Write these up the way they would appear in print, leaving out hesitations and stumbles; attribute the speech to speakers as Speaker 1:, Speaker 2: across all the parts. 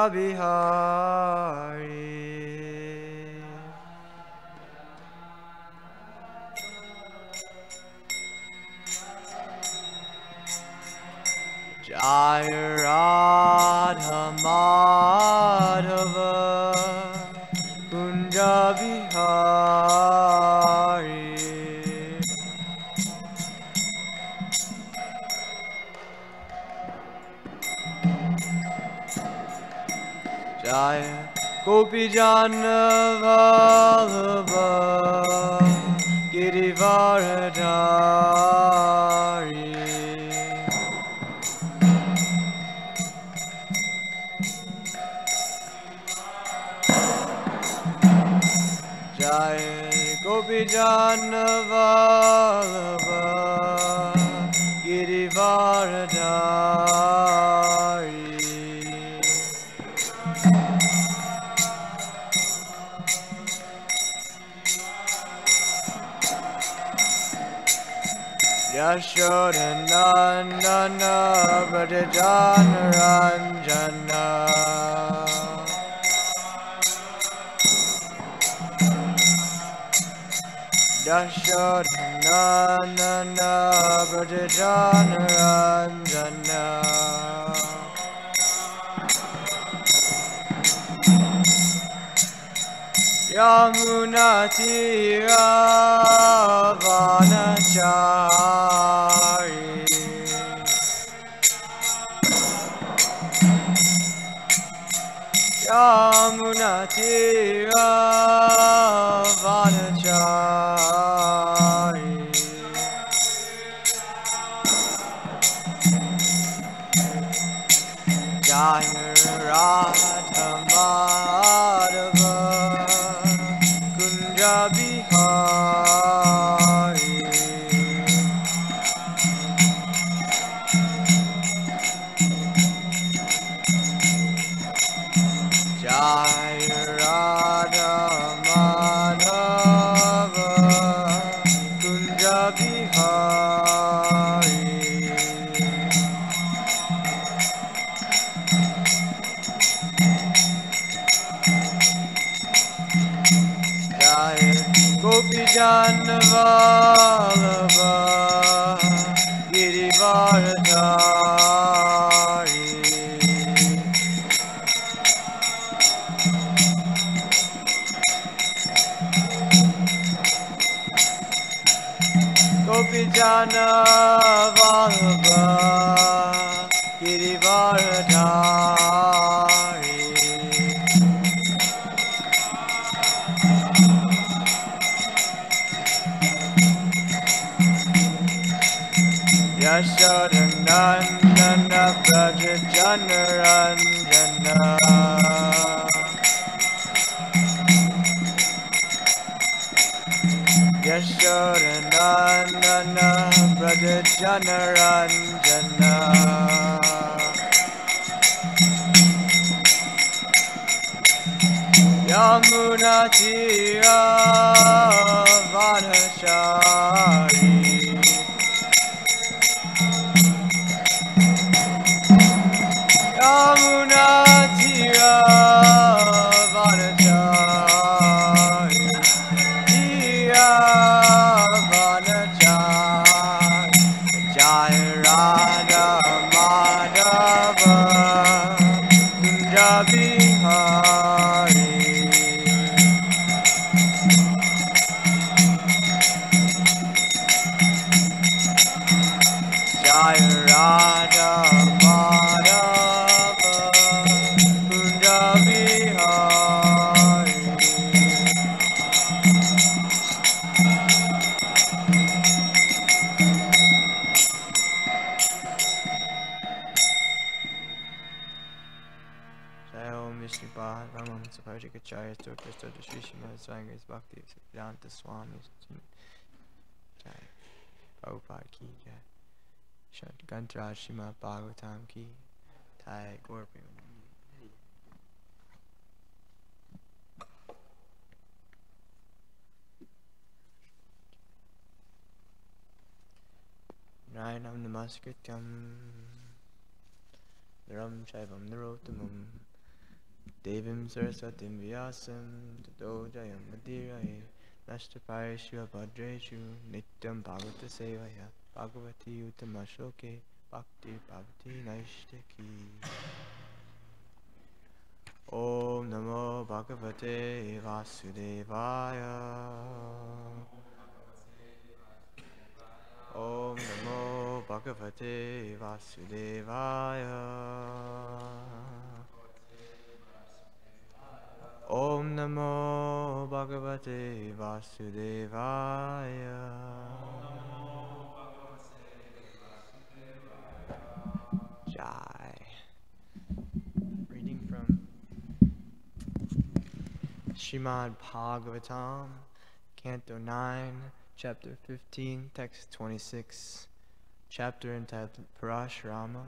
Speaker 1: Bihari. Jaya Radha Madhava Kunja Bihari. Jaya Gopi Jana Vallabha Giridhari. Jaya Gopi Jana Vallabha Giridhari. Yashoda Nandana Brajajana Ranjana. Yashoda Nandana Brajajana Ranjana. Yamuna Tira Vanachari. Yamuna Tira Vanachari. Jaya Radha Madhava Kunja Bihari. Jaya Radha Madhava Kunja Bihari. Jaya Gopi Jana Vallabha Giridhari. Gopi Jana Vallabha Giridhari. Yashoda Nandana Brajajana Ranjana. Yashoda Nandana Brajajana Ranjana. Yamuna Tira Vanachari. Yamuna Tira Vanachari. Tira Vanachari. Jaya Radha Madhava Kunja Bihari. Jaya Radha Madhava Kunja Bihari. Jai Om Vishnu Pad Ramam Saparikacharya Stotra Shri Srimad Bhakti Vedanta Swami Jai Prabhupada Ki Jai. Shadgantra Srimad Bhagavatam Ki Jai. Gaur Premanandi. Nayanam Namaskrityam Dharam Shaivam Narottamam Devim Saraswatim Vyasam Tato Jayam Madhiraye Nashtaparishu Abhadreshu Nityam Bhagavata Sevaya Bhagavati Uttamashoke Bhakti Bhavati Naishtaki. Om Namo Bhagavate Vasudevaya. Om Namo Bhagavate Vasudevaya. Om Namo Bhagavate Vasudevaya. Jai. Reading from Srimad Bhagavatam, Canto 9, Chapter 15, Text 26, chapter entitled Parashrama,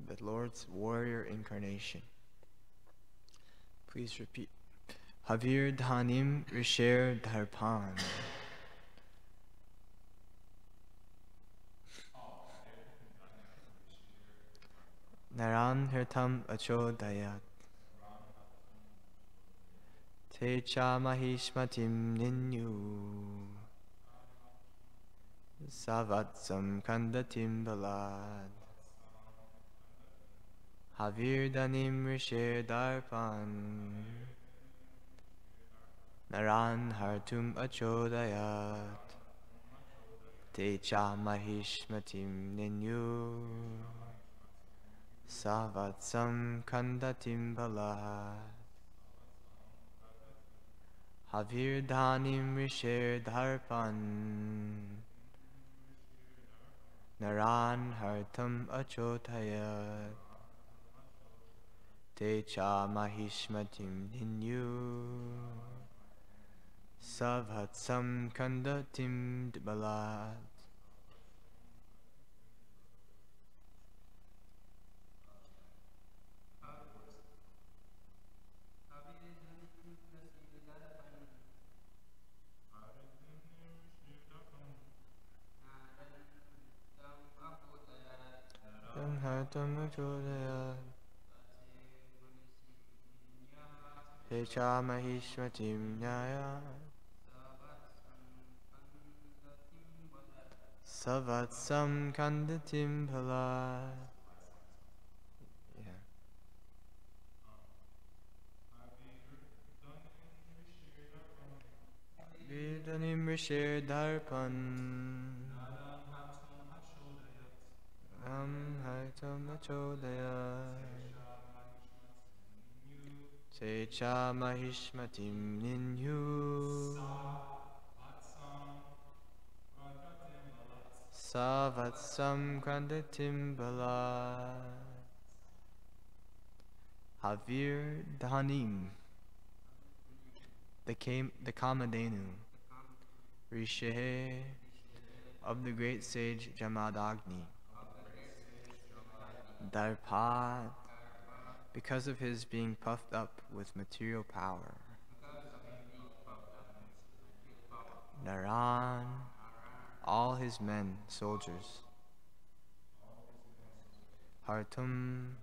Speaker 1: the Lord's Warrior Incarnation. Please repeat. Havir Dhanim Risher Dharpan. Naran Hirtam Achodayat. Techa Mahishmatim Ninyu. Savatsam Kandatim Balad. Havir Dhanim Risher Darpan. Naran Hartum Achodayat. Techa Mahishmatim Ninyu. Savatsam Kandatim Balad. Havir Dhanim Risher Dharpan. Naran Hartam Achotayat. Techa Mahishmatim Ninyu. Savatsam Kandatim Balad. Hartam Achotayat. Techa Mahishmatim Nyaya. Savatsam Kandatim Pala. Yeah. Vidanim Risher Darpan. Hartam Achodayat. Techa Mahishmatim Ninyu. Savatsam Kandatim Bala. Havir Dhanim, the Kamadhenu. Rishehe, of the great sage Jamadagni. Darpat, because of his being puffed up with material power. Naran, all his men, soldiers. Hartum,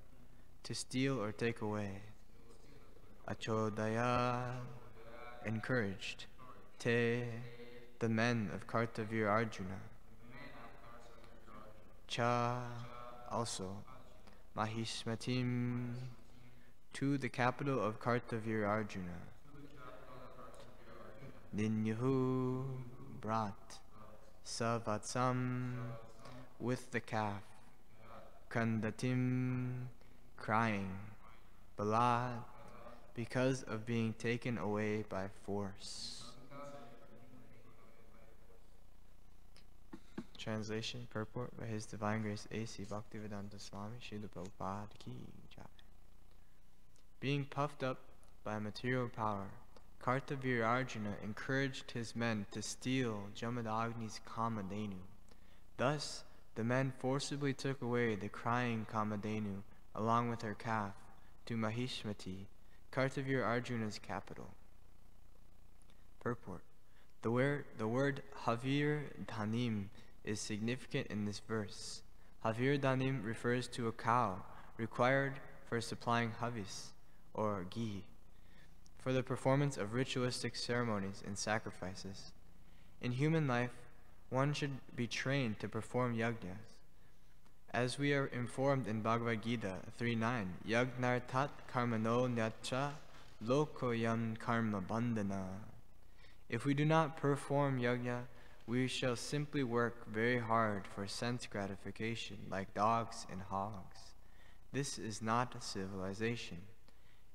Speaker 1: to steal or take away. Achodaya, encouraged. Te, the men of Kartavir Arjuna. Cha, also. Mahishmatim, to the capital of Kartavir Arjuna. Ninyahu, brought. Savatsam, with the calf. Kandatim, crying. Balad, because of being taken away by force. Translation, purport by His Divine Grace A.C. Bhaktivedanta Swami Srila Prabhupada Ki Jai. Being puffed up by material power, Kartavir Arjuna encouraged his men to steal Jamadagni's Kamadhenu. Thus, the men forcibly took away the crying Kamadhenu along with her calf to Mahishmati, Kartavir Arjuna's capital. Purport. The word Havir Dhanim is significant in this verse. Havir Dhanim refers to a cow required for supplying havis, or ghee, for the performance of ritualistic ceremonies and sacrifices. In human life, one should be trained to perform yajnas. As we are informed in Bhagavad Gita 3.9, Yagnartat karmano nyacha lokoyam karma bandhana. If we do not perform yajna, we shall simply work very hard for sense gratification like dogs and hogs. This is not a civilization.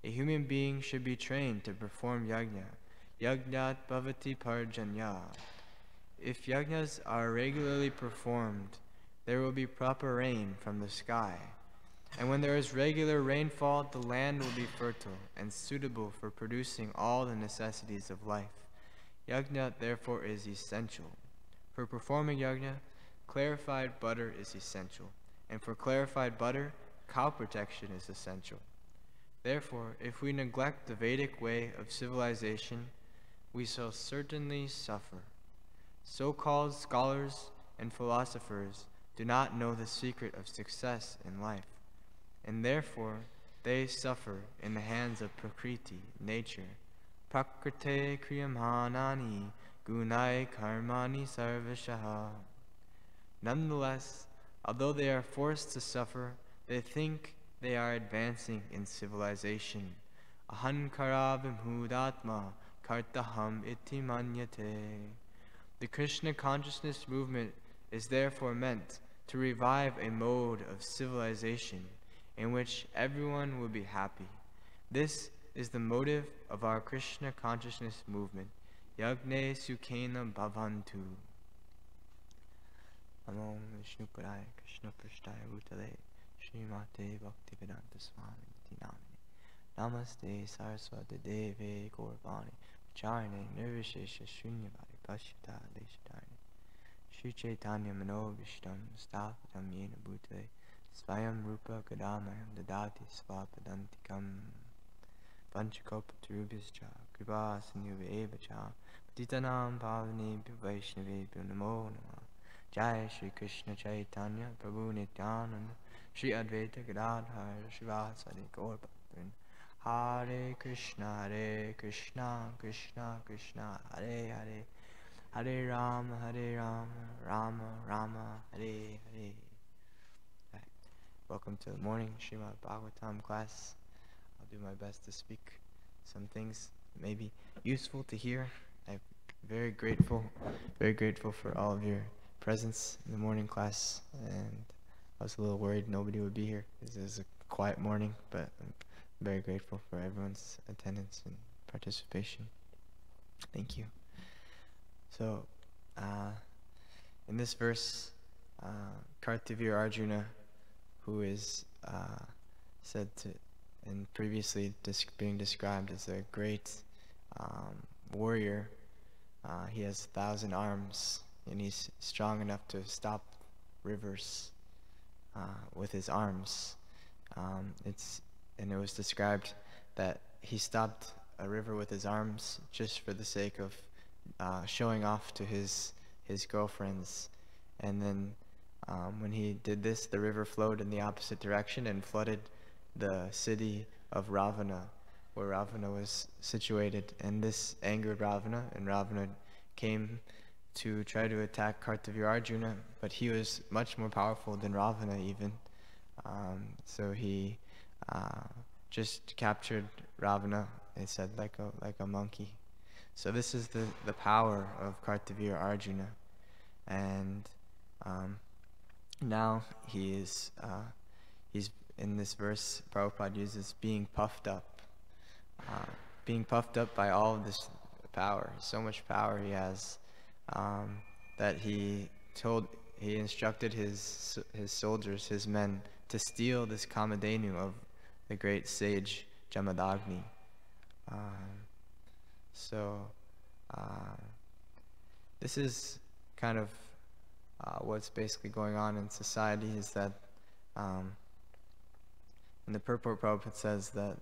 Speaker 1: A human being should be trained to perform yajna. Yajnat bhavati parjanya. If yajnas are regularly performed, there will be proper rain from the sky. And when there is regular rainfall, the land will be fertile and suitable for producing all the necessities of life. Yajna, therefore, is essential. For performing yajna, clarified butter is essential. And for clarified butter, cow protection is essential. Therefore, if we neglect the Vedic way of civilization, we shall certainly suffer. So-called scholars and philosophers do not know the secret of success in life, and therefore they suffer in the hands of Prakriti, nature. Prakrite kriyamanani gunai karmani sarvashaha. Nonetheless, although they are forced to suffer, they think they are advancing in civilization. Ahankara vimhudatma kartaham iti manyate. The Krishna consciousness movement is therefore meant to revive a mode of civilization in which everyone will be happy. This is the motive of our Krishna consciousness movement. Yagne sukhena bhavantu. Namo Vishnu Padaya Krishna Prasthaya Bhutale Srimate Bhaktivedanta Swami Iti Namine Namaste Saraswati Deve Gauravani Charne Nirvishesha Shunyavadi Pashyata Leshadarni Shri Chaitanya Manobhishtam Sthapitam Yena Bhutale Svayam Rupa Kadamayam Dadati Svapadantikam Panchakopatarubhyascha Kripa Sanyuvevacha Patitanam Pavanebhyo Vaishnavebhyo Namo Namah Jai Shri Krishna Chaitanya Prabhu Nityananda Shri Advaita Gadadhar Shivasadi Gaur Bhaktin Hare Krishna Krishna Krishna Hare Hare Hare Rama Rama Rama Hare Hare. Right. Welcome to the morning Srimad Bhagavatam class. I'll do my best to speak some things that may be useful to hear. I'm very grateful for all of your presence in the morning class, and I was a little worried nobody would be here because it was a quiet morning, but I'm very grateful for everyone's attendance and participation. Thank you. So, in this verse, Kartavir Arjuna, who is said to, and previously being described as a great warrior, he has 1,000 arms, and he's strong enough to stop rivers with his arms. It was described that he stopped a river with his arms just for the sake of showing off to his girlfriends. And then when he did this, the river flowed in the opposite direction and flooded the city of Ravana, where Ravana was situated. And this angered Ravana, and Ravana came to try to attack Kartavir Arjuna, but he was much more powerful than Ravana even. So he just captured Ravana, it said, like a monkey. So this is the power of Kartavir Arjuna. And now he's in this verse, Prabhupada uses being puffed up by all of this power, so much power he has, that he instructed his soldiers, his men, to steal this Kamadhenu of the great sage Jamadagni. This is kind of what's basically going on in society, is that in the purport, Prabhupada says that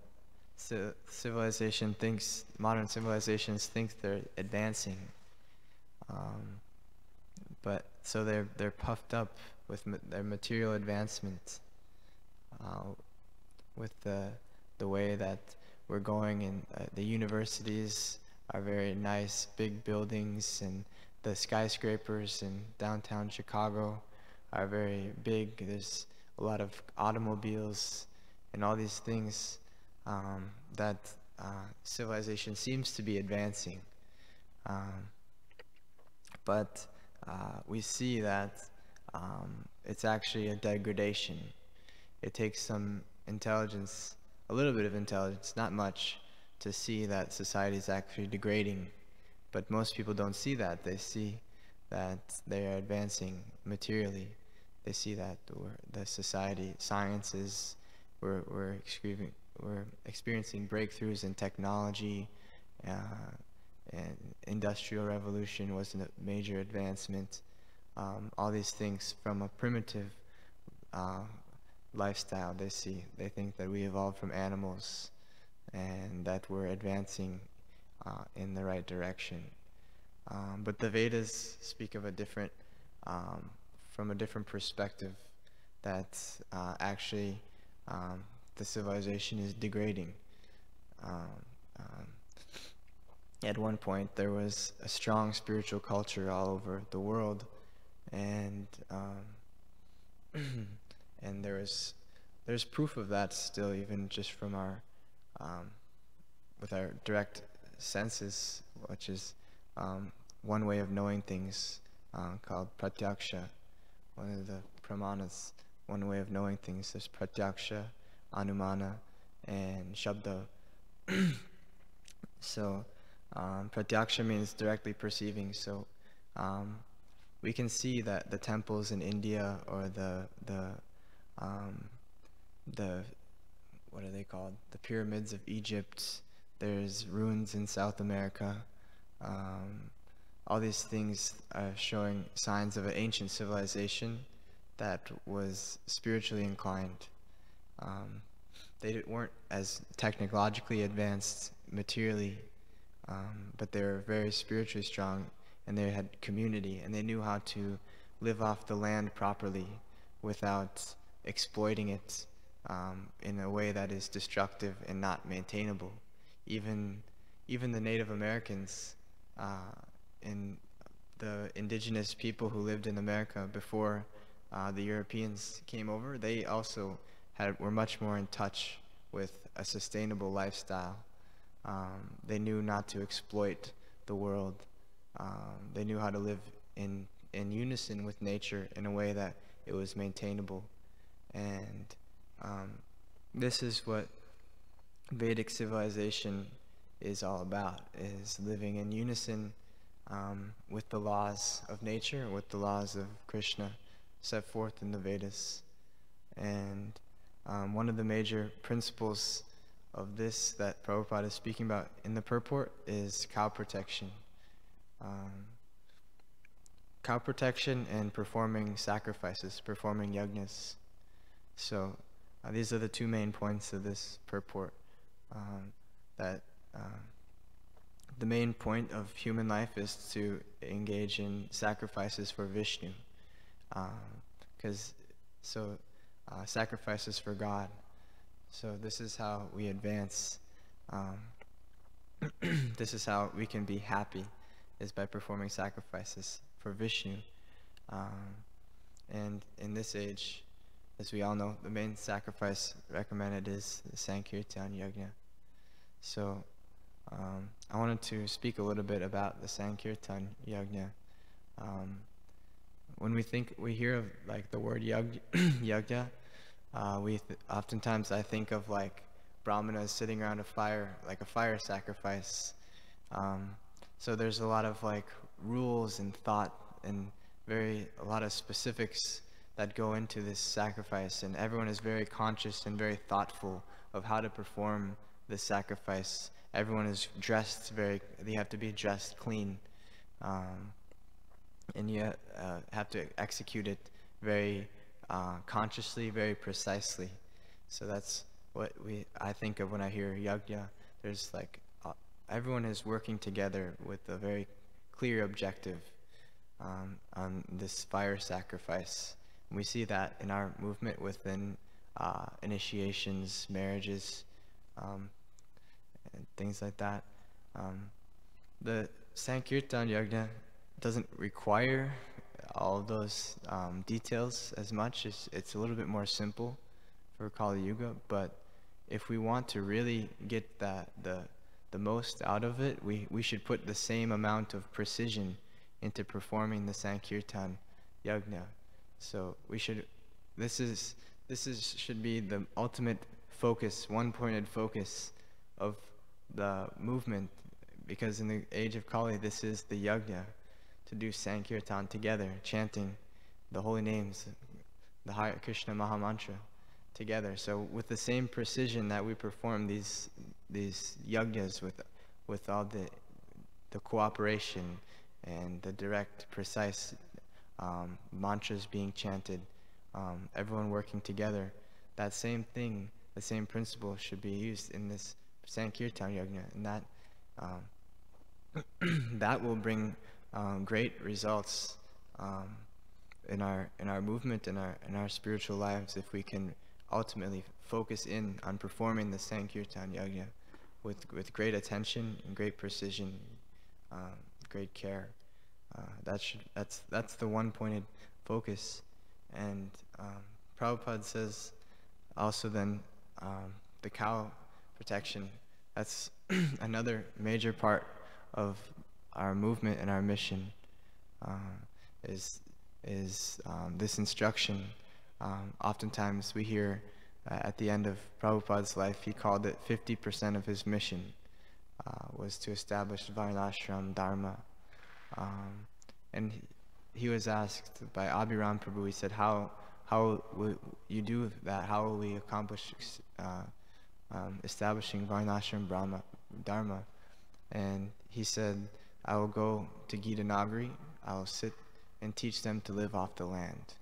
Speaker 1: modern civilizations think they're advancing, but so they're puffed up with their material advancement, with the way that we're going, and the universities are very nice, big buildings, and the skyscrapers in downtown Chicago are very big. There's a lot of automobiles and all these things that civilization seems to be advancing. But we see that it's actually a degradation. It takes some intelligence, a little bit of intelligence, not much, to see that society is actually degrading. But most people don't see that. They see that they are advancing materially. They see that the society, sciences, we're experiencing breakthroughs in technology, and industrial revolution was a major advancement. All these things from a primitive lifestyle they think that we evolved from animals and that we're advancing in the right direction. But the Vedas speak of a different, from a different perspective, that actually the civilization is degrading. At one point there was a strong spiritual culture all over the world, and and there's proof of that still, even just from our with our direct senses, which is one way of knowing things called pratyaksha. One of the pramanas, one way of knowing things is pratyaksha, anumana, and shabda. So pratyaksha means directly perceiving. So we can see that the temples in India, or the what are they called? The pyramids of Egypt. There's ruins in South America. All these things are showing signs of an ancient civilization that was spiritually inclined. They weren't as technologically advanced materially, but they were very spiritually strong, and they had community, and they knew how to live off the land properly without exploiting it in a way that is destructive and not maintainable. Even the Native Americans and the indigenous people who lived in America before the Europeans came over, they also were much more in touch with a sustainable lifestyle. They knew not to exploit the world. They knew how to live in unison with nature in a way that it was maintainable. And this is what Vedic civilization is all about, is living in unison with the laws of nature, with the laws of Krishna set forth in the Vedas. And one of the major principles of this that Prabhupada is speaking about in the purport is cow protection. Cow protection and performing sacrifices, performing yajnas. So these are the two main points of this purport. That the main point of human life is to engage in sacrifices for Vishnu, sacrifices for God. So this is how we advance. This is how we can be happy, is by performing sacrifices for Vishnu. And in this age, as we all know, the main sacrifice recommended is the Sankirtan Yajna. So I wanted to speak a little bit about the Sankirtan Yajna. When we hear of like the word yajna, oftentimes I think of like brahmanas sitting around a fire, like a fire sacrifice. So there's a lot of like rules and thought and a lot of specifics that go into this sacrifice, and everyone is very conscious and very thoughtful of how to perform this sacrifice. Everyone is dressed they have to be dressed clean, and you have to execute it very consciously, very precisely. So that's what I think of when I hear yajna. There's like everyone is working together with a very clear objective on this fire sacrifice. And we see that in our movement within initiations, marriages. and things like that. The Sankirtan Yajna doesn't require all of those details as much. It's a little bit more simple for Kali Yuga, but if we want to really get the most out of it, we should put the same amount of precision into performing the Sankirtan Yajna. So we should, should be the ultimate focus, one-pointed focus of the movement, because in the age of Kali, this is the Yajna, to do Sankirtan together, chanting the holy names, the Hare Krishna Maha Mantra together. So with the same precision that we perform these yajnas with all the cooperation and the direct, precise mantras being chanted, everyone working together, that same thing, the same principle should be used in this Sankirtan Yajna, and that that will bring great results in our movement, in our spiritual lives, if we can ultimately focus in on performing the Sankirtan Yajna with great attention and great precision, great care. That's the one-pointed focus. And Prabhupada says also then the cow protection. That's another major part of our movement and our mission, is this instruction. Oftentimes we hear at the end of Prabhupada's life, he called it 50% of his mission was to establish Varnashram Dharma. And he was asked by Abhiram Prabhu, he said, how will you do that? How will we accomplish establishing Varnashram Dharma? And he said, I will go to Giridhari, I will sit and teach them to live off the land.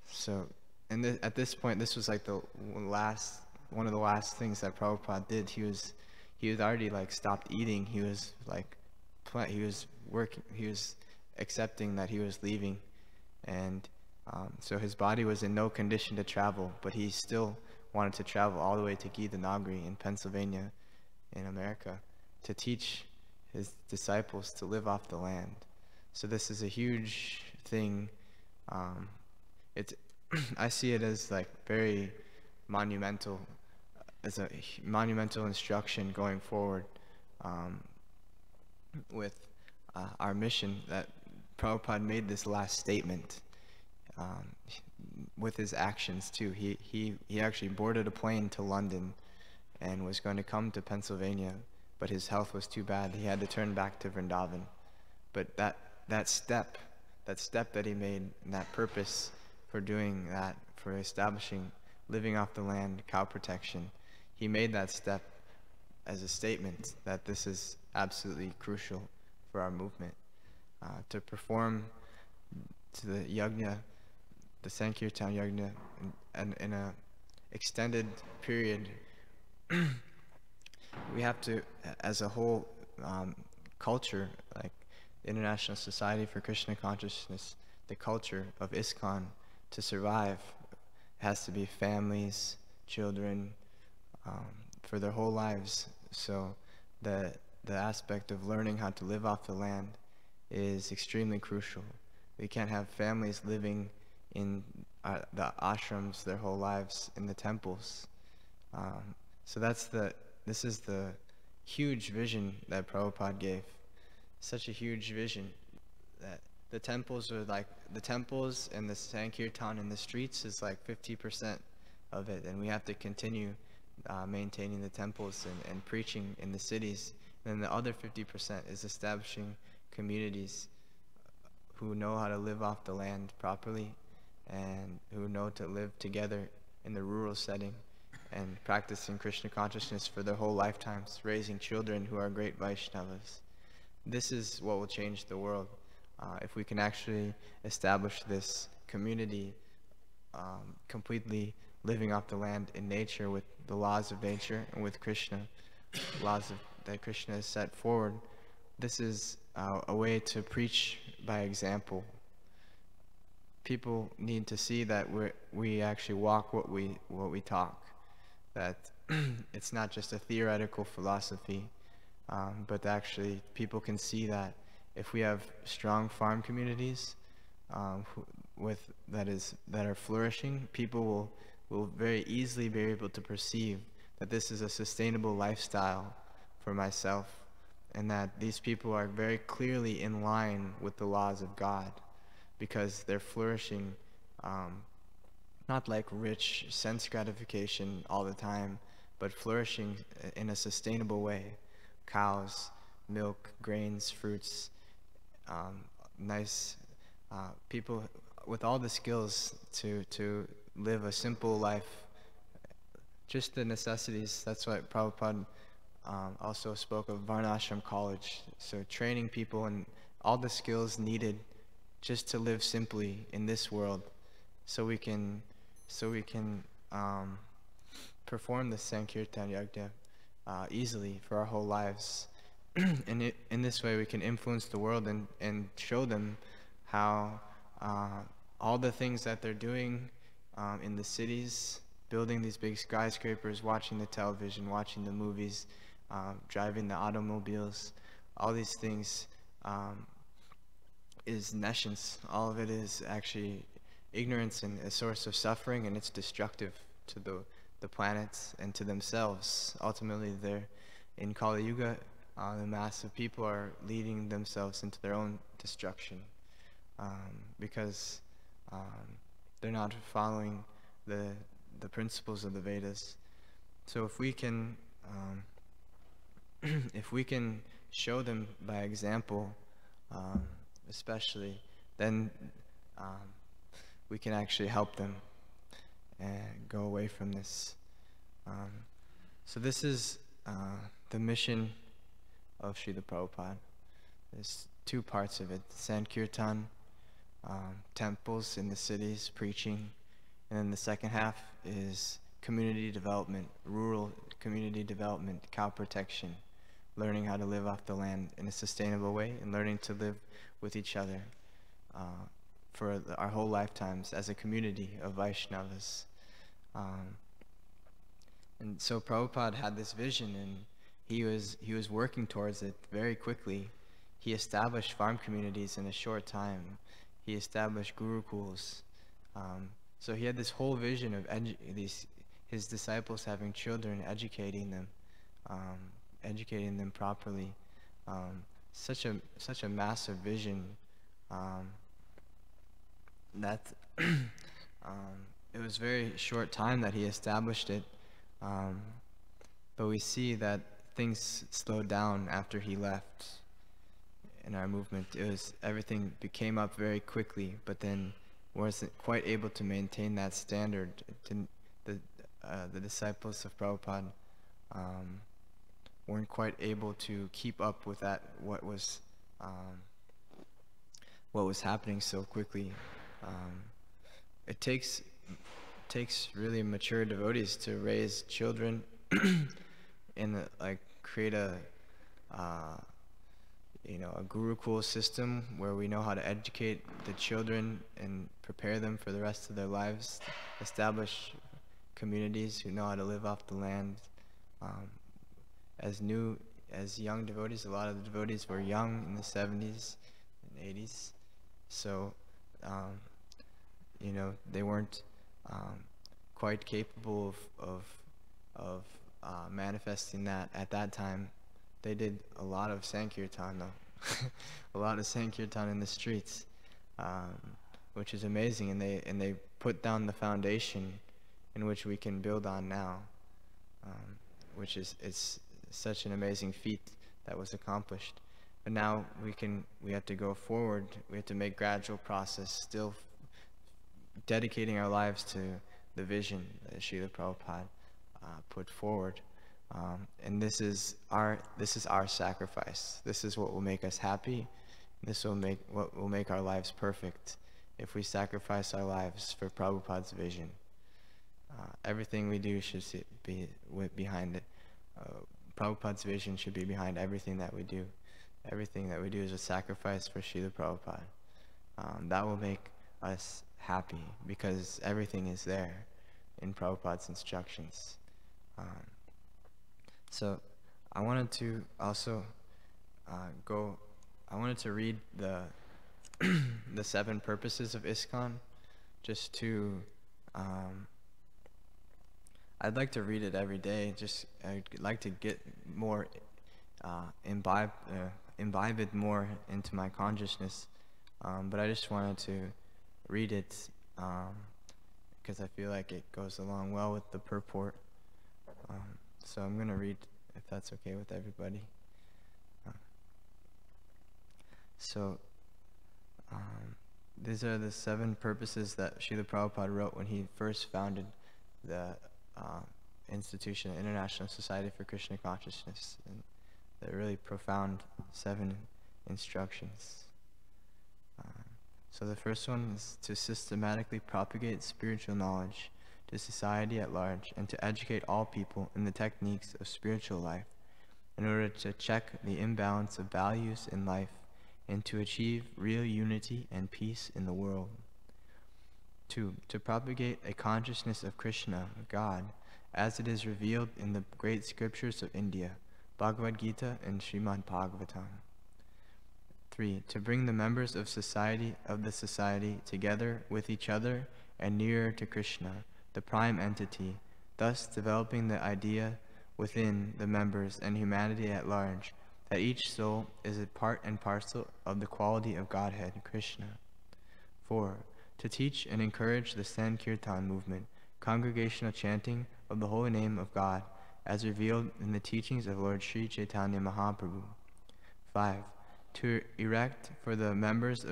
Speaker 1: So, and at this point, this was like one of the last things that Prabhupada did. He was already like stopped eating. He was like, he was accepting that he was leaving, and so his body was in no condition to travel, but he still wanted to travel all the way to Giridhari in Pennsylvania, in America, to teach his disciples to live off the land. So this is a huge thing. I see it as like very monumental, as a monumental instruction going forward with our mission, that Prabhupada made this last statement with his actions too. He actually boarded a plane to London and was going to come to Pennsylvania, but his health was too bad. He had to turn back to Vrindavan. But that step that he made, and that purpose for doing that, for establishing living off the land, cow protection, he made that step as a statement that this is absolutely crucial for our movement. To perform to the yajna, the Sankirtan Yajna, in a extended period, we have to, as a whole culture, like International Society for Krishna Consciousness, the culture of ISKCON, to survive, has to be families, children, for their whole lives. So the aspect of learning how to live off the land is extremely crucial. We can't have families living in the ashrams their whole lives, in the temples. So this is the huge vision that Prabhupada gave. Such a huge vision that the temples are like, the temples and the Sankirtan in the streets is like 50% of it, and we have to continue maintaining the temples and preaching in the cities. And then the other 50% is establishing communities who know how to live off the land properly, and who know to live together in the rural setting, and practicing Krishna consciousness for their whole lifetimes, raising children who are great Vaishnavas. This is what will change the world. If we can actually establish this community completely living off the land in nature, with the laws of nature and with Krishna, that Krishna has set forward, this is a way to preach by example. People need to see that we actually walk what we talk, that it's not just a theoretical philosophy, but actually people can see that if we have strong farm communities that are flourishing, people will very easily be able to perceive that this is a sustainable lifestyle for myself, and that these people are very clearly in line with the laws of God, because they're flourishing, not like rich sense gratification all the time, but flourishing in a sustainable way. Cows, milk, grains, fruits, nice people with all the skills to live a simple life, just the necessities. That's what Prabhupada also spoke of Varnashram College. So training people in all the skills needed just to live simply in this world, so we can perform the Sankirtan Yajna easily for our whole lives. And in this way we can influence the world and show them how all the things that they're doing in the cities, building these big skyscrapers, watching the television, watching the movies, driving the automobiles, all these things is nescience. All of it is actually ignorance and a source of suffering, and it's destructive to the planets and to themselves. Ultimately, they're in Kali Yuga, the mass of people are leading themselves into their own destruction, because they're not following the principles of the Vedas. So if we can if we can show them by example, especially, then we can actually help them and go away from this. So this is the mission of Srila Prabhupada. There's two parts of it: Sankirtan, temples in the cities, preaching, and then the second half is community development, rural community development, cow protection, learning how to live off the land in a sustainable way, and learning to live with each other for our whole lifetimes as a community of Vaishnavas. And so Prabhupada had this vision, and he was working towards it very quickly. He established farm communities in a short time. He established gurukuls. So he had this whole vision of his disciples having children, educating them properly. Such a massive vision that it was very short time that he established it, but we see that things slowed down after he left in our movement. Everything came up very quickly, but then wasn't quite able to maintain that standard. The disciples of Prabhupada weren't quite able to keep up with that, what was happening so quickly. It takes really mature devotees to raise children and create a gurukul system where we know how to educate the children and prepare them for the rest of their lives, establish communities who know how to live off the land. As young devotees, a lot of the devotees were young in the 70s and 80s, so they weren't quite capable of manifesting that at that time. They did a lot of Sankirtan though, a lot of Sankirtan in the streets, which is amazing, and they put down the foundation in which we can build on now, it's such an amazing feat that was accomplished. But now we have to go forward. We have to make gradual process, still dedicating our lives to the vision that Srila Prabhupada put forward. And this is our sacrifice. This is what will make us happy. This will make our lives perfect if we sacrifice our lives for Prabhupada's vision. Everything we do should be behind it. Prabhupada's vision should be behind everything that we do. Everything that we do is a sacrifice for Srila Prabhupada. That will make us happy because everything is there in Prabhupada's instructions. So I wanted to also I wanted to read the the 7 purposes of ISKCON, just to I'd like to read it every day. I'd like to get more imbibe it more into my consciousness. But I just wanted to read it because I feel like it goes along well with the purport. So I'm going to read, if that's okay with everybody. These are the 7 purposes that Srila Prabhupada wrote when he first founded the institution, International Society for Krishna Consciousness. And they're really profound 7 instructions. So the first one is to systematically propagate spiritual knowledge to society at large and to educate all people in the techniques of spiritual life in order to check the imbalance of values in life and to achieve real unity and peace in the world. 2. To propagate a consciousness of Krishna, God, as it is revealed in the great scriptures of India, Bhagavad Gita and Srimad Bhagavatam. 3. To bring the members of the society together with each other and nearer to Krishna, the prime entity, thus developing the idea within the members and humanity at large that each soul is a part and parcel of the quality of Godhead, Krishna. 4. To teach and encourage the Sankirtan movement, congregational chanting of the holy name of God, as revealed in the teachings of Lord Sri Chaitanya Mahaprabhu. 5. To erect for the members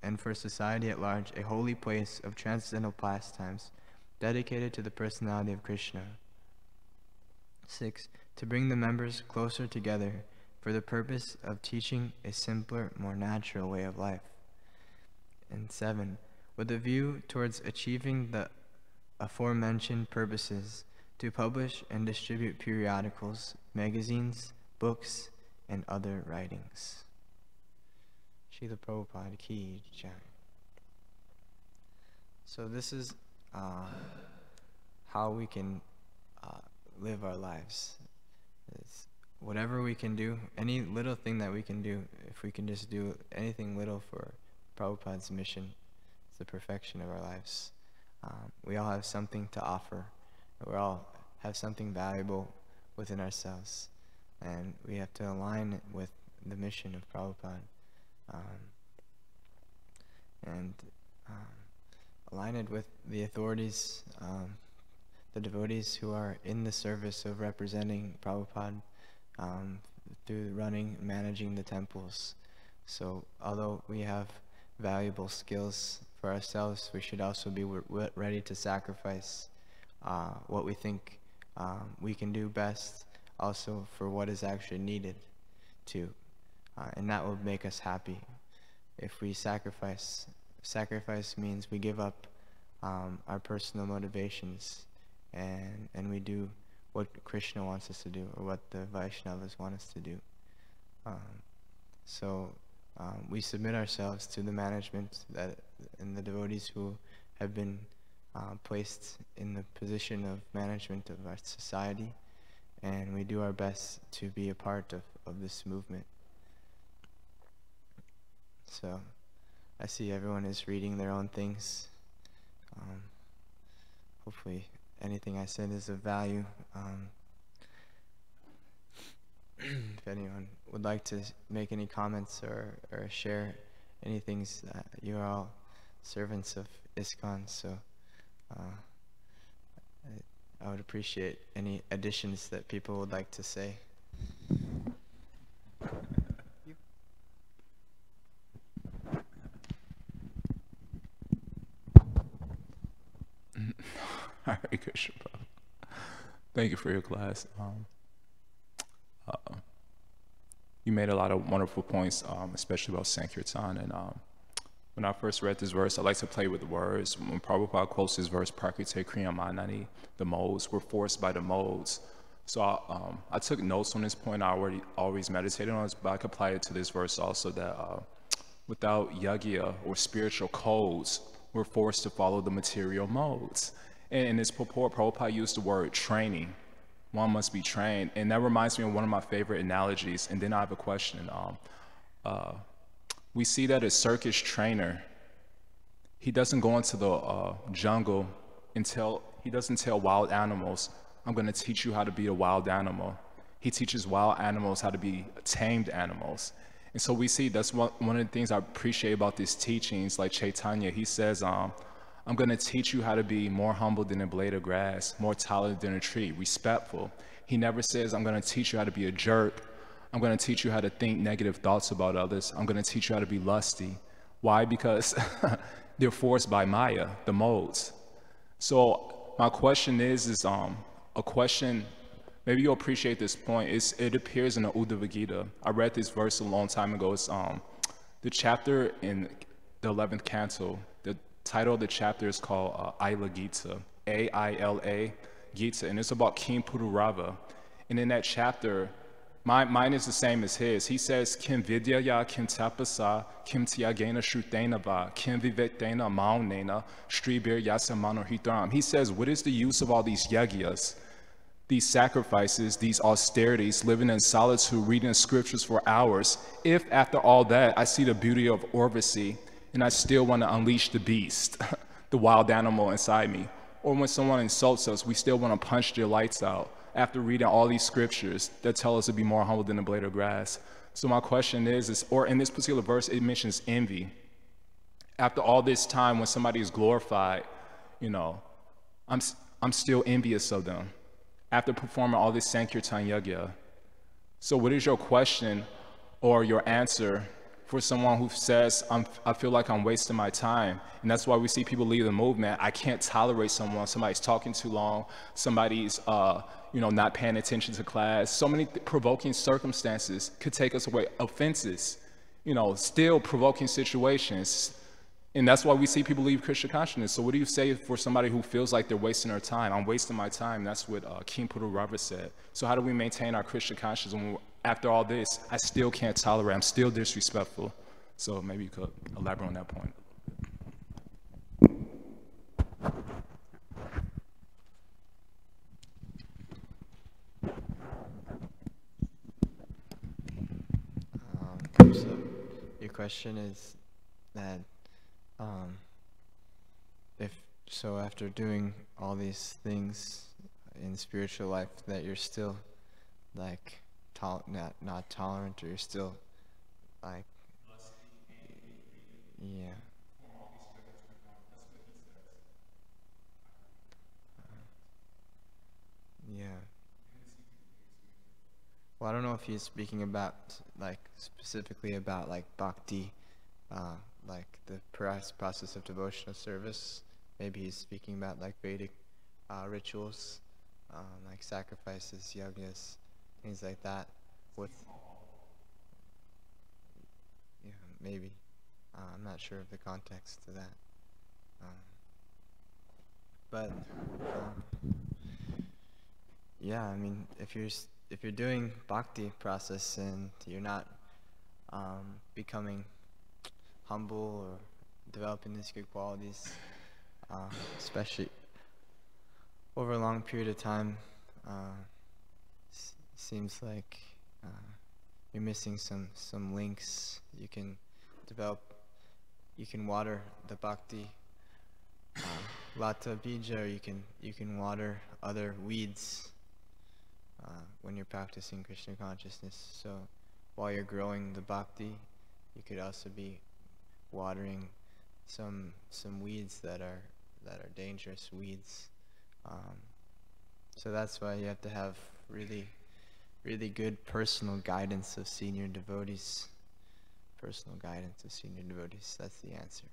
Speaker 1: and for society at large a holy place of transcendental pastimes dedicated to the personality of Krishna. 6. To bring the members closer together for the purpose of teaching a simpler, more natural way of life. And 7. With a view towards achieving the aforementioned purposes, to publish and distribute periodicals, magazines, books, and other writings. Srila Prabhupada Ki Jai. So this is how we can live our lives. It's whatever we can do, any little thing that we can do, if we can just do anything little for Prabhupada's mission, it's the perfection of our lives. We all have something to offer. We all have something valuable within ourselves, and we have to align it with the mission of Prabhupada, and align it with the authorities, the devotees who are in the service of representing Prabhupada through running and managing the temples. So although we have valuable skills for ourselves, we should also be ready to sacrifice what we think we can do best, also for what is actually needed to, and that will make us happy. If we sacrifice means we give up our personal motivations, and we do what Krishna wants us to do, or what the Vaishnavas want us to do. We submit ourselves to the management and the devotees who have been placed in the position of management of our society, and we do our best to be a part of this movement. So I see everyone is reading their own things. Hopefully anything I said is of value. If anyone would like to make any comments or share any things, you are all servants of ISKCON, so I would appreciate any additions that people would like to say.
Speaker 2: Hare Krishna. Thank you for your class. You made a lot of wonderful points, especially about Sankirtan. And when I first read this verse, I like to play with the words. When Prabhupada quotes this verse, Prakite Kriyamanani, the modes, we're forced by the modes. So I took notes on this point. I always meditated on this, but I could apply it to this verse also, that without yagya or spiritual codes, we're forced to follow the material modes. And in this purport, Prabhupada used the word training. one must be trained. And that reminds me of one of my favorite analogies. And then I have a question. We see that a circus trainer, he doesn't go into the jungle he doesn't tell wild animals, I'm going to teach you how to be a wild animal. He teaches wild animals how to be tamed animals. And so we see that's one of the things I appreciate about these teachings, like Chaitanya. He says, I'm going to teach you how to be more humble than a blade of grass, more tolerant than a tree, respectful. He never says, I'm going to teach you how to be a jerk. I'm going to teach you how to think negative thoughts about others. I'm going to teach you how to be lusty. Why? Because they're forced by Maya, the modes. So my question is a question, maybe you'll appreciate this point. It appears in the Uddhava Gita. I read this verse a long time ago. It's the chapter in the 11th canto. The title of the chapter is called Aila Gita, A-I-L-A Gita, and it's about King Pururava. And in that chapter, mine is the same as his. He says, Kim vidyaya, kim tapasa, kim tyagena shrutena va, kim vivektena maunena, stribir yasamano hitram. He says, what is the use of all these yagyas, these sacrifices, these austerities, living in solitude, reading the scriptures for hours, if after all that I see the beauty of Urvasi and I still want to unleash the beast, the wild animal inside me? Or when someone insults us, we still want to punch their lights out after reading all these scriptures that tell us to be more humble than a blade of grass. So my question is, or in this particular verse, it mentions envy. After all this time, when somebody is glorified, I'm still envious of them after performing all this Sankirtan Yagya. So what is your question or your answer for someone who says, I feel like I'm wasting my time? And that's why we see people leave the movement. I can't tolerate somebody's talking too long, somebody's not paying attention to class. So many provoking circumstances could take us away, offenses, still provoking situations. And that's why we see people leave Krishna consciousness. So what do you say for somebody who feels like they're wasting their time? I'm wasting my time. That's what King Pururava said. So how do we maintain our Krishna consciousness when after all this, I still can't tolerate, I'm still disrespectful? So maybe you could elaborate on that point.
Speaker 1: So your question is that if after doing all these things in spiritual life, that you're still like not tolerant, or you're still like yeah. Yeah. Well, I don't know if he's speaking about specifically about bhakti, like the process of devotional service. Maybe he's speaking about Vedic rituals, like sacrifices, yajnas, things like that. Maybe. I'm not sure of the context to that. But yeah, I mean, if you're doing bhakti process and you're not becoming humble or developing these good qualities, especially over a long period of time, seems like you're missing some links. You can water the bhakti lata bija, or you can water other weeds when you're practicing Krishna consciousness. So while you're growing the bhakti, you could also be watering some weeds that are dangerous weeds. So that's why you have to have really good personal guidance of senior devotees. Personal guidance of senior devotees. That's the answer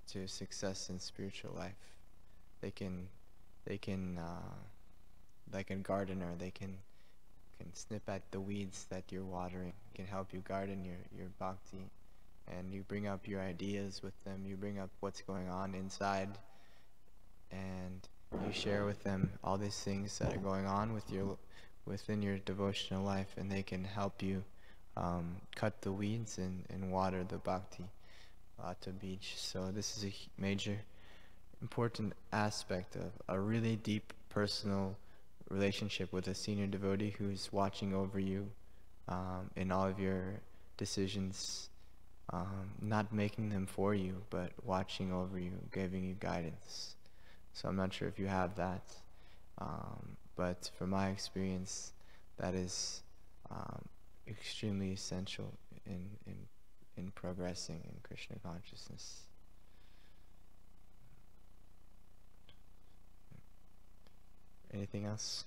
Speaker 1: to success in spiritual life. They can like a gardener, they can snip at the weeds that you're watering, can help you garden your bhakti, and you bring up your ideas with them, you bring up what's going on inside, and you share with them all these things that are going on within your devotional life, and they can help you cut the weeds and water the bhakti lata beach. So this is a major important aspect of a really deep personal relationship with a senior devotee who's watching over you in all of your decisions, not making them for you, but watching over you, giving you guidance. So I'm not sure if you have that, but from my experience, that is extremely essential in progressing in Krishna consciousness. Anything else?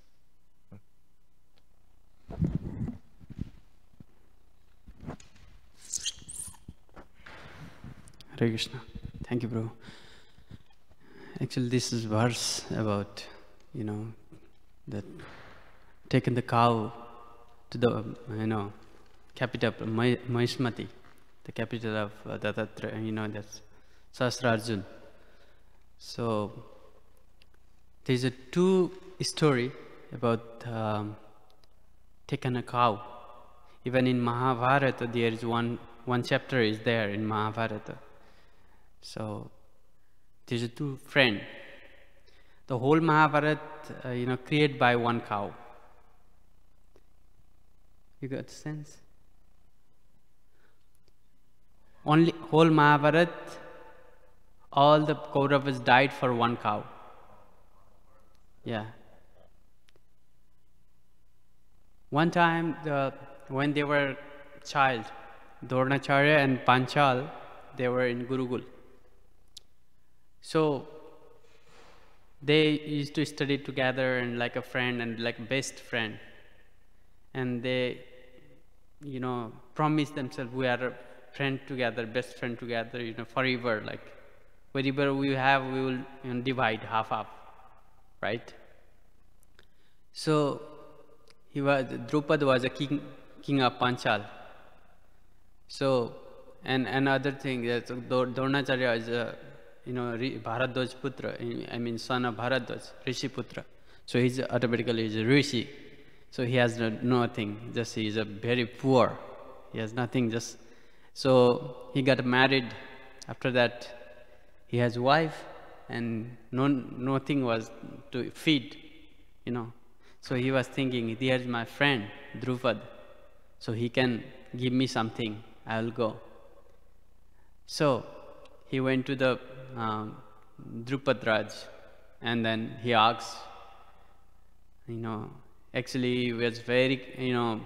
Speaker 3: Hare Krishna. Thank you, bro. Actually, this is verse about, that taking the cow to the, capital of Mahishmati, the capital of Dattatreya, that's Sahasrarjun. So, there's a two story about taking a cow. Even in Mahabharata, there is one chapter is there in Mahabharata. So, there's a two friend. The whole Mahabharata, created by one cow. You got the sense? Only whole Mahabharata, all the Kauravas died for one cow. Yeah. One time, when they were child, Dronacharya and Panchal, they were in Gurukul. So they used to study together and like a friend and like best friend. And they, promised themselves, we are a friend together, best friend together, forever. Like whatever we have, we will divide half, right? So Drupad was a king of Panchal. So, and another thing, that Dronacharya is a, Bharadwaj Putra, son of Bharadwaj, Rishi Putra. So he's automatically a Rishi. So he has nothing, just he is a very poor. He has nothing, just, so he got married. After that, he has wife, and nothing was to feed, So he was thinking, here's my friend, Drupad. So he can give me something, I will go. So he went to the Drupad Raj, and then he asked, actually he was very,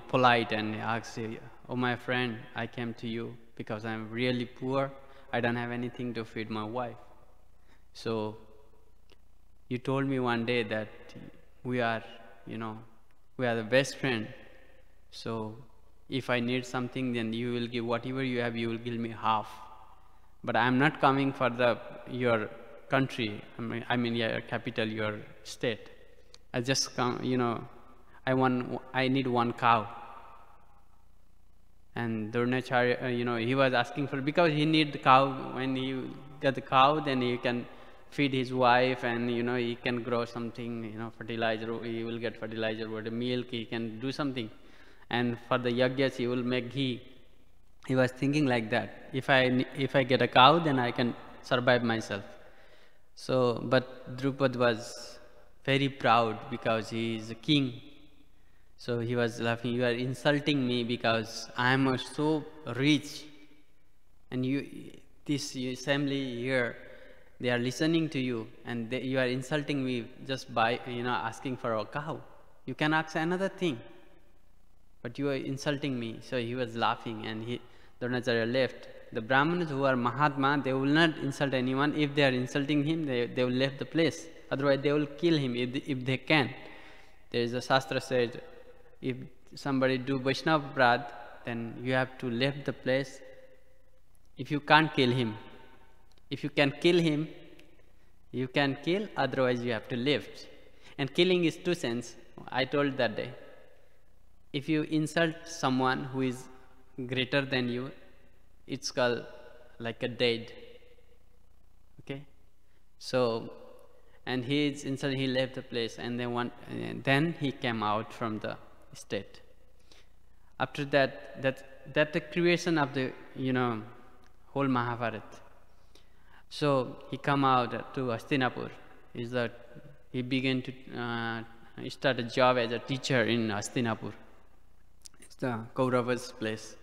Speaker 3: polite, and he asked, oh my friend, I came to you because I'm really poor. I don't have anything to feed my wife. So you told me one day that we are the best friend. So if I need something, then you will give whatever you have, you will give me half. But I'm not coming for your country, your capital, your state. I just come, I need one cow. And Dronacharya, he was asking for, because he need the cow. When he got the cow, then he can feed his wife, and he can grow something, fertilizer. He will get fertilizer or the milk. He can do something, and for the yagyas he will make ghee. He was thinking like that. If I get a cow, then I can survive myself. So, but Drupad was very proud because he is a king. So he was laughing. You are insulting me because I am so rich, and this assembly here, they are listening to you, and you are insulting me just by asking for a cow. You can ask another thing, but you are insulting me. So he was laughing, and Dronacharya left. The Brahmanas who are Mahatma, they will not insult anyone. If they are insulting him, they will leave the place. Otherwise, they will kill him if they can. There is a Shastra said, if somebody do Vaishnava Prad, then you have to leave the place. If you can't kill him, if you can kill him, you can kill, otherwise you have to live. And killing is two sense. I told that day. If you insult someone who is greater than you, it's called like a dead. Okay? So, and he left the place, and then he came out from the state. After that the creation of the whole Mahabharata. So he come out to Hastinapur. He he began to start a job as a teacher in Hastinapur. It's the Kauravas' place.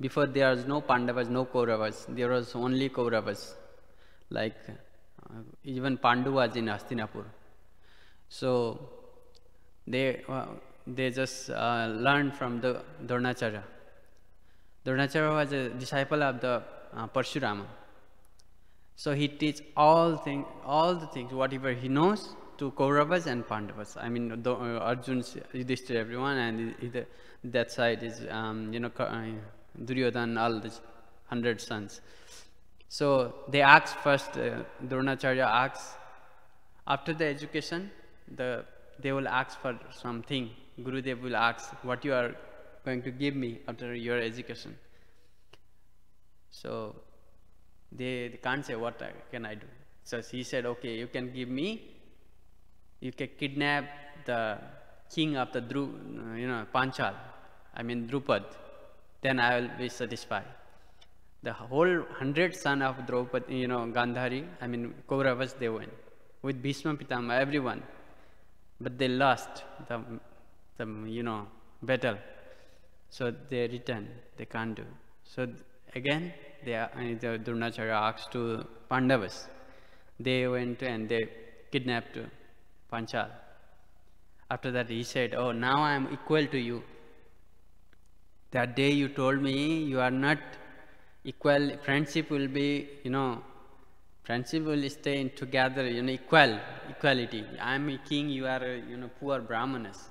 Speaker 3: Before there was no Pandavas, no Kauravas. There was only Kauravas. Like even Pandu was in Hastinapur. So they just learned from the Dronacharya. Dronacharya was a disciple of the Parshurama. So he teach all the things, whatever he knows, to Kauravas and Pandavas. I mean, Arjun, Yudhishthira, everyone, and that side is, Duryodhana, all the 100 sons. So they asked first, Dronacharya asks, after the education, they will ask for something. Gurudev will ask, what you are going to give me after your education. So they can't say, what can I do? So he said, okay, you can give me, you can kidnap the king of the Panchal, I mean Drupad, then I will be satisfied. The whole 100 sons of Draupadi, Gandhari, I mean Kauravas, they went with Bhishma Pitama, everyone, but they lost the battle. So they returned. They can't do. So again, the Dronacharya asked to Pandavas. They went and they kidnapped Panchal. After that, he said, "Oh, now I am equal to you. That day you told me you are not equal. Friendship will be, friendship will stay together, equality. I am a king, you are, poor brahmanas.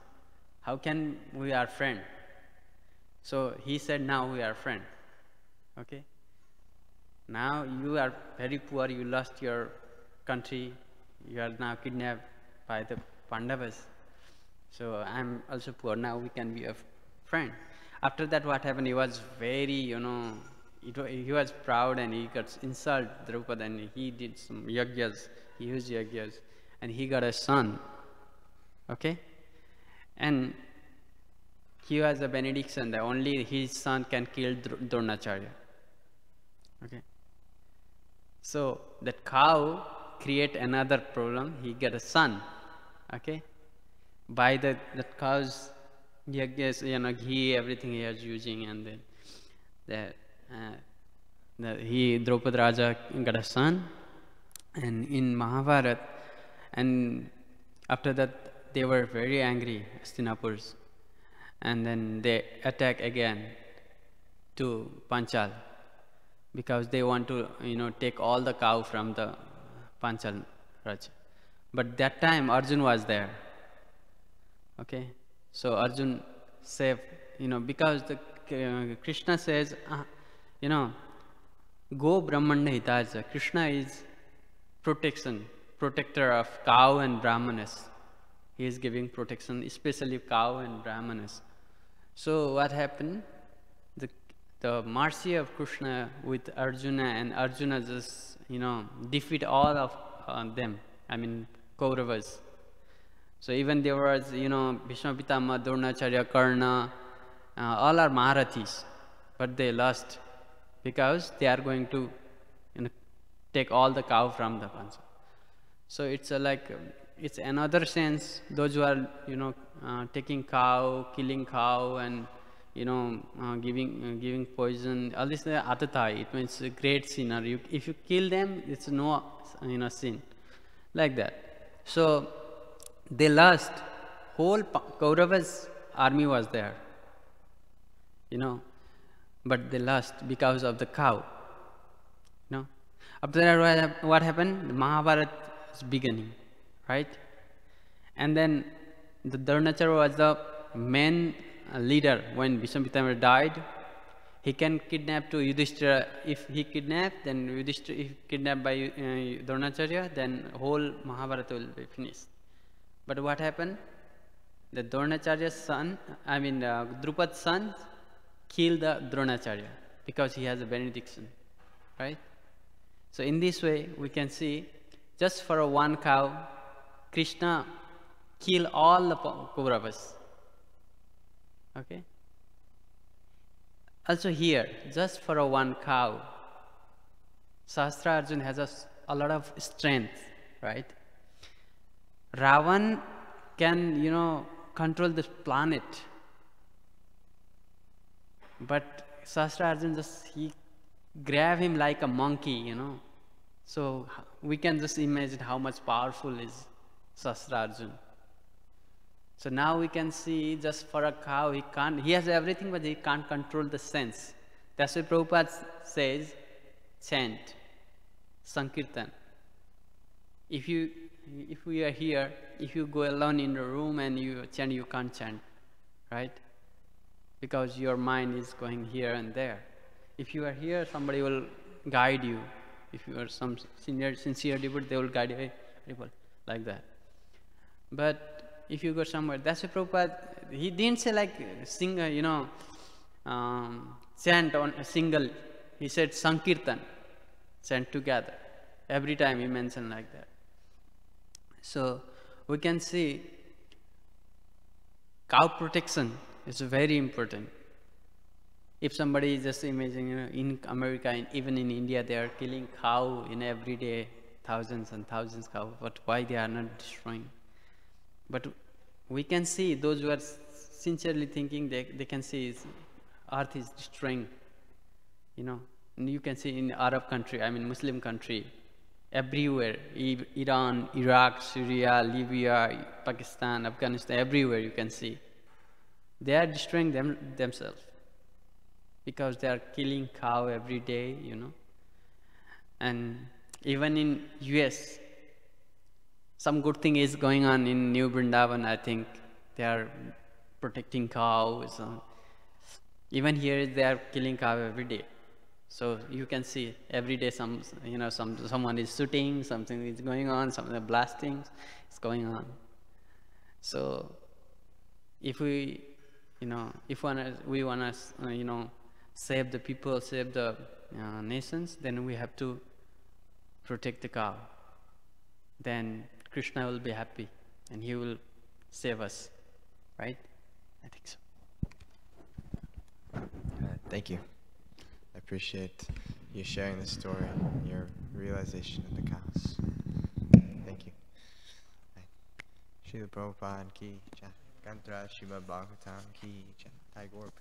Speaker 3: How can we are friends?" So he said, now we are friends. Okay? Now you are very poor, you lost your country, you are now kidnapped by the Pandavas. So I am also poor, now we can be a friend. After that, what happened? He was very, he was proud and he got insulted Draupadi, and he did some yagyas, huge yagyas, and he got a son. Okay? And he was a benediction that only his son can kill Dronacharya. Okay? So that cow create another problem. He get a son. Okay? By that cow's ghee, everything he was using, and then Draupadi Raja got a son, and in Mahabharata, and after that they were very angry, Hastinapurs, and then they attack again to Panchal because they want to take all the cow from the Panchal Raja. But that time Arjun was there. Okay, so Arjun saved, because Krishna says, Go Brahmana Hitaja. Krishna is protector of cow and brahmanas. He is giving protection, especially cow and brahmanas. So what happened? The mercy of Krishna with Arjuna, and Arjuna just, defeat all of them. I mean, Kauravas. So even there was, Bhishma Pitama, Dronacharya, Karna, all are Maharathis, but they lost because they are going to, take all the cow from the Panchal. So it's it's another sense. Those who are, taking cow, killing cow, and giving poison. All this atatai. It means a great sinner. If you kill them, it's no sin, like that. So they lost. Whole Kauravas army was there, but they lost because of the cow. After that, what happened? The Mahabharata is beginning, right? And then the Dronacharya was the main leader. When Bhishma Pitama died, he can kidnap to Yudhishthira. If he kidnapped, then Yudhishthira, if kidnapped by Dronacharya, then whole Mahabharata will be finished. But what happened? The Dronacharya's son, Drupad's son, killed the Dronacharya because he has a benediction, right? So in this way, we can see, just for one cow, Krishna killed all the Kauravas. Okay? Also here, just for one cow, Sahasra Arjuna has a lot of strength, right? Ravan can, control this planet. But Sahasrarjuna he grab him like a monkey, So we can just imagine how much powerful is Sahasrarjuna. So now we can see just for a cow, he has everything, but he can't control the sense. That's why Prabhupada says, chant, Sankirtan. If we are here, if you go alone in the room and you chant, you can't chant, right? Because your mind is going here and there. If you are here, somebody will guide you. If you are some sincere devotee, they will guide you, people like that. But if you go somewhere, that's why Prabhupada, he didn't say like sing, chant on a single. He said Sankirtan, chant together. Every time he mentioned like that. So we can see cow protection is very important. If somebody is just imagining, in America, even in India, they are killing cow in every day, thousands and thousands of cows, but why they are not destroying? But we can see, those who are sincerely thinking, they can see earth is destroying, And you can see in Arab country, Muslim country, everywhere, Iran, Iraq, Syria, Libya, Pakistan, Afghanistan, everywhere you can see. They are destroying themselves because they are killing cow every day, And even in US, some good thing is going on in New Vrindavan, I think. They are protecting cows. Even here, they are killing cow every day. So you can see every day someone is shooting, something is going on, some blasting is going on. So if we want to save the people, save the nations, then we have to protect the cow. Then Krishna will be happy and he will save us, right? I think so.
Speaker 1: Thank you. I appreciate you sharing the story, your realization of the cows. Thank you. Srila Prabhupada ki jai. Gantra Srimad Bhagavatam ki jai. Tagore.